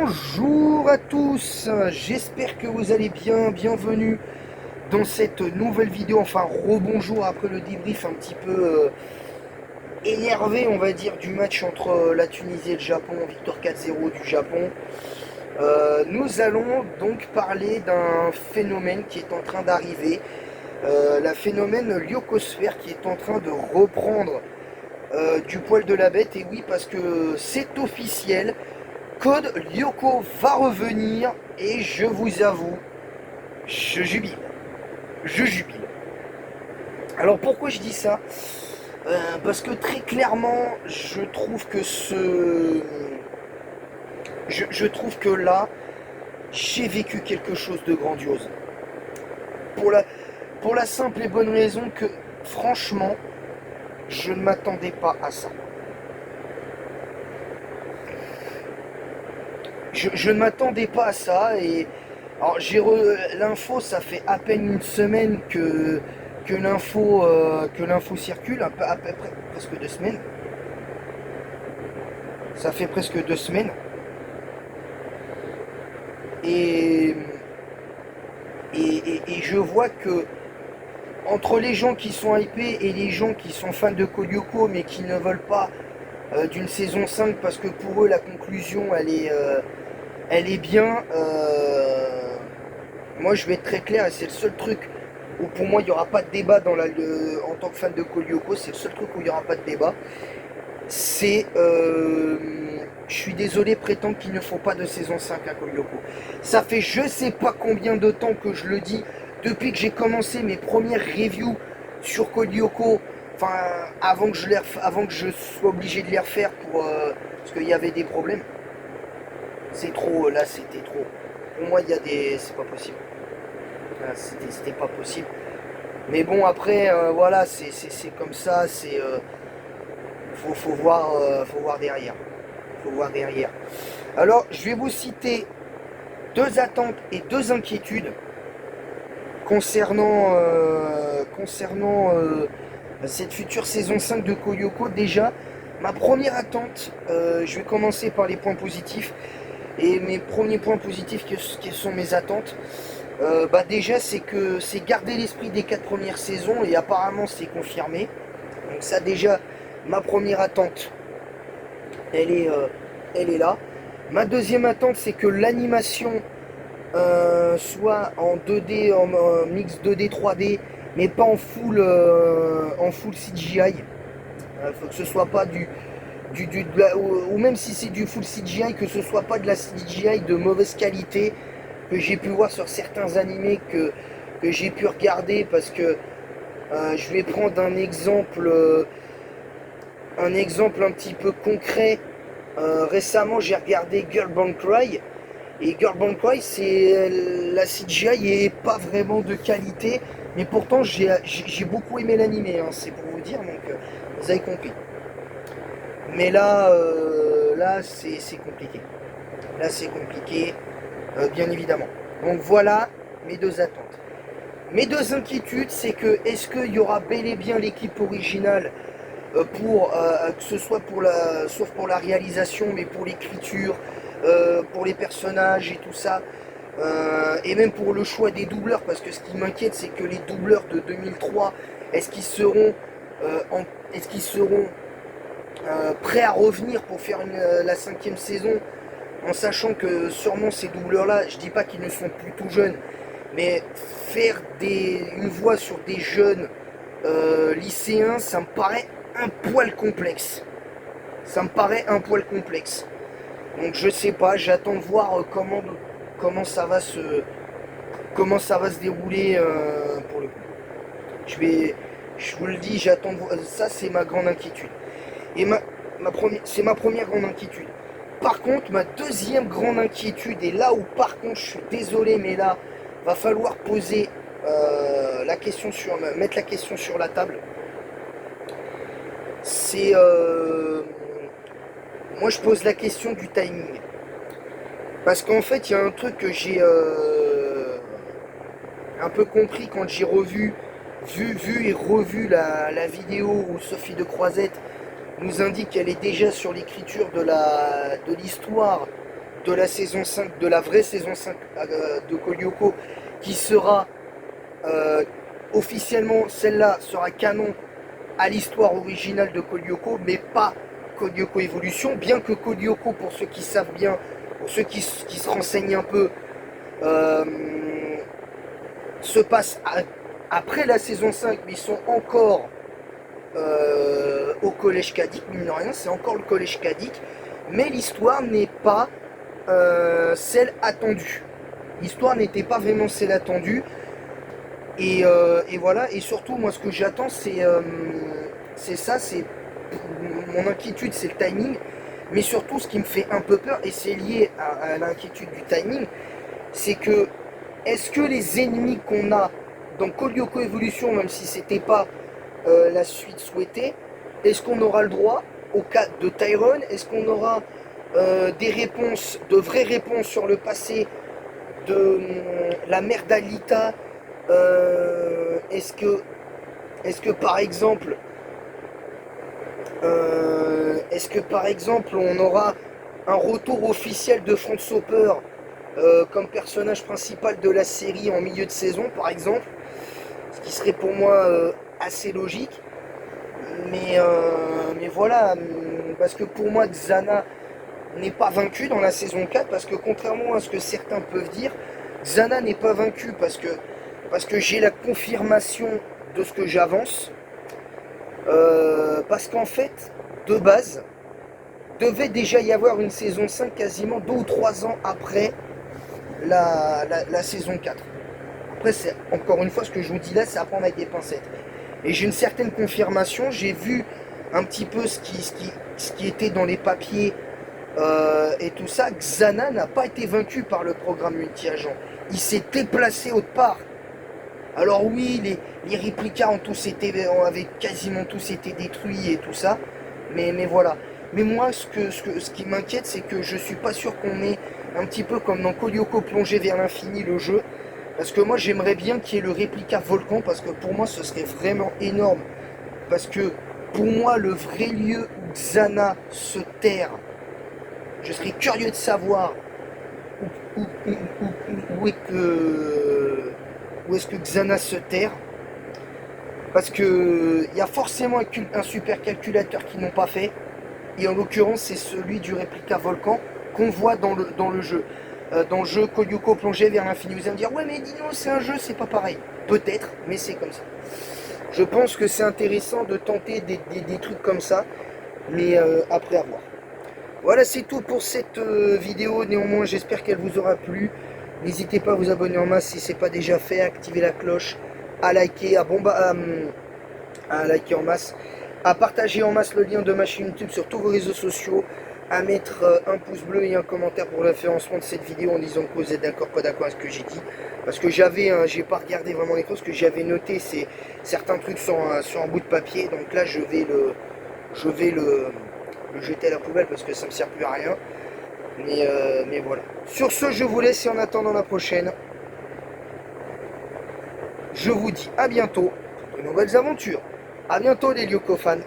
Bonjour à tous, j'espère que vous allez bien, bienvenue dans cette nouvelle vidéo, enfin rebonjour après le débrief un petit peu énervé on va dire du match entre la Tunisie et le Japon, victoire 4-0 du Japon. Nous allons donc parler d'un phénomène qui est en train d'arriver, la phénomène lyocosphère qui est en train de reprendre du poil de la bête, et oui parce que c'est officiel. Code Lyoko va revenir et je vous avoue, je jubile. Je jubile. Alors pourquoi je dis ça? Parce que très clairement, je trouve que je trouve que là, j'ai vécu quelque chose de grandiose. Pour la, pour la simple et bonne raison que, franchement, je ne m'attendais pas à ça. Je ne m'attendais pas à ça et alors l'info, ça fait à peine une semaine que l'info circule, à peu près presque 2 semaines. Ça fait presque 2 semaines et et je vois que entre les gens qui sont hypés et les gens qui sont fans de Kolyoko mais qui ne veulent pas d'une saison 5 parce que pour eux la conclusion elle est bien. Moi, je vais être très clair, et c'est le seul truc où pour moi il n'y aura pas de débat en tant que fan de Kolyoko, c'est le seul truc où il n'y aura pas de débat. C'est. Je suis désolé, prétendre qu'il ne faut pas de saison 5 à Kolyoko. Ça fait je sais pas combien de temps que je le dis, depuis que j'ai commencé mes premières reviews sur Kolyoko, enfin, avant que je sois obligé de les refaire parce qu'il y avait des problèmes. C'est trop, là c'était trop. Pour moi, il y a des. C'est pas possible. C'était pas possible. Mais bon, après, voilà, c'est comme ça, faut voir derrière. Faut voir derrière. Alors, je vais vous citer deux attentes et deux inquiétudes concernant cette future saison 5 de Kolyoko. Déjà, ma première attente, je vais commencer par les points positifs. Et mes premiers points positifs, qui sont mes attentes, bah déjà c'est que c'est garder l'esprit des 4 premières saisons et apparemment c'est confirmé. Donc ça déjà, ma première attente, elle est, euh, elle est là. Ma deuxième attente c'est que l'animation soit en 2D, en mix 2D 3D, mais pas en full CGI. Faut que ce soit pas ou même si c'est du full CGI, que ce soit pas de la CGI de mauvaise qualité que j'ai pu voir sur certains animés que j'ai pu regarder, parce que je vais prendre un exemple un petit peu concret. Récemment j'ai regardé Girl Band Cry, et Girl Band Cry, la CGI est pas vraiment de qualité, mais pourtant j'ai beaucoup aimé l'animé, hein, c'est pour vous dire, donc vous avez compris. Mais là c'est compliqué. Là c'est compliqué, bien évidemment. Donc voilà mes deux attentes. Mes deux inquiétudes, c'est que est-ce qu'il y aura bel et bien l'équipe originale que ce soit sauf pour la réalisation, mais pour l'écriture, pour les personnages et tout ça, et même pour le choix des doubleurs, parce que ce qui m'inquiète, c'est que les doubleurs de 2003, est-ce qu'ils seront, est-ce qu'ils seront prêts à revenir pour faire la 5e saison, en sachant que sûrement ces doubleurs-là, je dis pas qu'ils ne sont plus tout jeunes, mais faire une voix sur des jeunes lycéens, ça me paraît un poil complexe. Ça me paraît un poil complexe. Donc je sais pas, j'attends de voir comment ça va se dérouler pour le coup. Je vous le dis, j'attends de voir. Ça c'est ma grande inquiétude. Et c'est ma première grande inquiétude. Par contre, ma deuxième grande inquiétude, et là où par contre je suis désolé, mais là va falloir poser mettre la question sur la table. C'est moi je pose la question du timing. Parce qu'en fait, il y a un truc que j'ai un peu compris quand j'ai vu et revu la vidéo où Sophie de Croisette nous indique qu'elle est déjà sur l'écriture de l'histoire de la saison 5, de la vraie saison 5 de Code Lyoko, qui sera officiellement, celle-là sera canon à l'histoire originale de Code Lyoko, mais pas Code Lyoko Evolution, bien que Code Lyoko, pour ceux qui savent bien, pour ceux qui se renseignent un peu, se passe après la saison 5, mais ils sont encore au collège Kadik, mine de rien, c'est encore le collège Kadik, mais l'histoire n'est pas celle attendue. L'histoire n'était pas vraiment celle attendue, et voilà, et surtout, moi, ce que j'attends, c'est ça, c'est mon inquiétude, c'est le timing, mais surtout, ce qui me fait un peu peur, et c'est lié à l'inquiétude du timing, c'est que, est-ce que les ennemis qu'on a dans Code Lyoko Evolution, même si c'était pas la suite souhaitée, est-ce qu'on aura le droit au cas de Tyrone? Est-ce qu'on aura des réponses, de vraies réponses sur le passé de la mère d'Alita? Est-ce que par exemple on aura un retour officiel de Frank Soper comme personnage principal de la série en milieu de saison, par exemple, ce qui serait pour moi assez logique, mais voilà, parce que pour moi Xana n'est pas vaincue dans la saison 4, parce que contrairement à ce que certains peuvent dire, Xana n'est pas vaincue parce que j'ai la confirmation de ce que j'avance, parce qu'en fait, de base, devait déjà y avoir une saison 5 quasiment 2 ou 3 ans après la saison 4. Après, c'est encore une fois ce que je vous dis là, c'est à prendre avec des pincettes. Et j'ai une certaine confirmation, j'ai vu un petit peu ce qui était dans les papiers et tout ça. Xana n'a pas été vaincu par le programme multi-agent. Il s'est déplacé autre part. Alors oui, les réplicas avaient quasiment tous été détruits et tout ça. Mais voilà. Mais moi, ce qui m'inquiète, c'est que je suis pas sûr qu'on ait un petit peu comme dans Code Lyoko plongé vers l'infini le jeu. Parce que moi, j'aimerais bien qu'il y ait le réplica volcan, parce que pour moi, ce serait vraiment énorme. Parce que pour moi, le vrai lieu où Xana se terre, je serais curieux de savoir où est-ce que Xana se terre. Parce que il y a forcément un super calculateur qu'ils n'ont pas fait. Et en l'occurrence, c'est celui du réplica volcan qu'on voit dans le jeu. Dans le jeu Code Lyoko plongé vers l'infini. Vous allez me dire, ouais mais Dino, c'est un jeu, c'est pas pareil. Peut-être, mais c'est comme ça. Je pense que c'est intéressant de tenter des trucs comme ça, mais après avoir. Voilà, c'est tout pour cette vidéo. Néanmoins, j'espère qu'elle vous aura plu. N'hésitez pas à vous abonner en masse si ce n'est pas déjà fait, à activer la cloche, à liker, à liker en masse, à partager en masse le lien de ma chaîne YouTube sur tous vos réseaux sociaux, à mettre un pouce bleu et un commentaire pour le référencement de cette vidéo en disant que vous êtes d'accord, pas d'accord avec ce que j'ai dit. Parce que j'ai pas regardé vraiment les choses, ce que j'avais noté, c'est certains trucs sur un bout de papier. Donc là, je vais le jeter à la poubelle parce que ça me sert plus à rien. Mais voilà. Sur ce, je vous laisse et en attendant la prochaine, je vous dis à bientôt pour de nouvelles aventures. À bientôt les Lyoko fans.